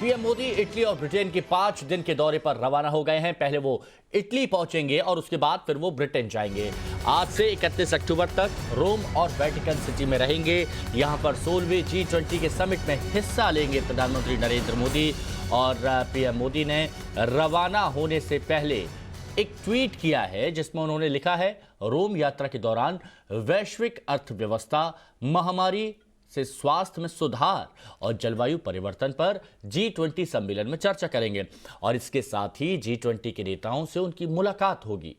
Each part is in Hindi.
पीएम मोदी इटली और ब्रिटेन के 5 दिन के दौरे पर रवाना हो गए हैं। पहले वो इटली पहुंचेंगे और उसके बाद फिर वो ब्रिटेन जाएंगे। आज से 31 अक्टूबर तक रोम और वेटिकन सिटी में रहेंगे। यहां पर 16वें G20 के समिट में हिस्सा लेंगे प्रधानमंत्री नरेंद्र मोदी। और पीएम मोदी ने रवाना होने से पहले एक ट्वीट किया है जिसमें उन्होंने लिखा है, रोम यात्रा के दौरान वैश्विक अर्थव्यवस्था, महामारी से स्वास्थ्य में सुधार और जलवायु परिवर्तन पर G20 सम्मेलन में चर्चा करेंगे। और इसके साथ ही G20 के नेताओं से उनकी मुलाकात होगी।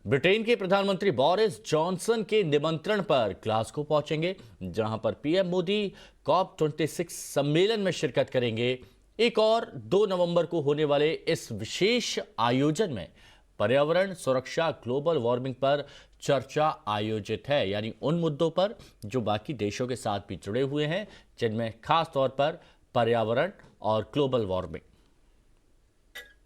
ब्रिटेन के प्रधानमंत्री बोरिस जॉनसन के निमंत्रण पर ग्लासगो पहुंचेंगे, जहां पर पीएम मोदी COP26 सम्मेलन में शिरकत करेंगे। एक और 2 नवंबर को होने वाले इस विशेष आयोजन में पर्यावरण सुरक्षा, ग्लोबल वार्मिंग पर चर्चा आयोजित है, यानी उन मुद्दों पर जो बाकी देशों के साथ भी जुड़े हुए हैं, जिनमें खास तौर पर पर्यावरण और global warming.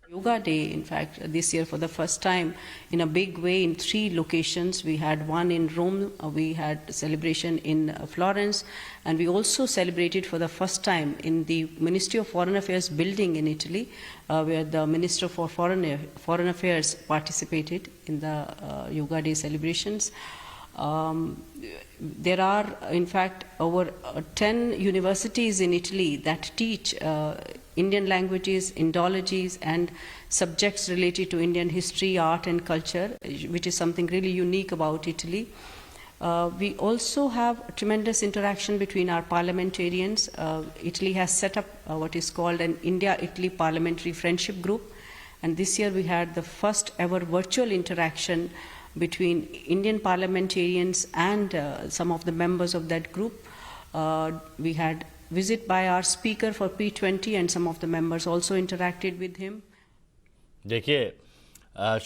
Yoga Day, in fact, this year for the first time in a big way in 3 locations. We had one in Rome, we had celebration in Florence, and we also celebrated for the first time in the Ministry of Foreign Affairs building in Italy, where the Minister for Foreign Affairs participated in the Yoga Day celebrations. There are, in fact, over 10 universities in Italy that teach Indian languages, Indologies, and subjects related to Indian history, art, and culture, which is something really unique about Italy. We also have tremendous interaction between our parliamentarians. Italy has set up what is called an India-Italy Parliamentary Friendship Group, and this year we had the first ever virtual interaction between Indian parliamentarians and some of the members of that group. We had visit by our speaker for P20 and some of the members also interacted with him. देखिए,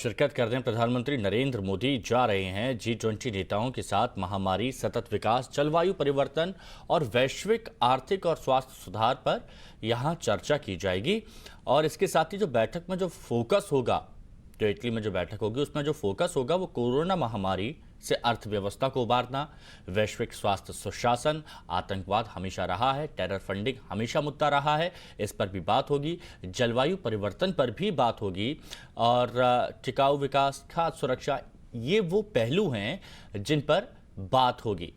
शिरकत करने प्रधानमंत्री नरेंद्र मोदी जा रहे हैं। G20 नेताओं के साथ महामारी, सतत विकास, जलवायु परिवर्तन और वैश्विक आर्थिक और स्वास्थ्य सुधार पर यहाँ चर्चा की जाएगी। और इसके साथ ही जो बैठक में जो फोकस होगा, जो इटली में जो बैठक होगी, उसमें जो फोकस होगा वो कोरोना महामारी से अर्थव्यवस्था को उबारना, वैश्विक स्वास्थ्य सुशासन, आतंकवाद हमेशा रहा है, टेरर फंडिंग हमेशा मुद्दा रहा है, इस पर भी बात होगी, जलवायु परिवर्तन पर भी बात होगी और टिकाऊ विकास, खाद्य सुरक्षा, ये वो पहलू हैं जिन पर बात होगी।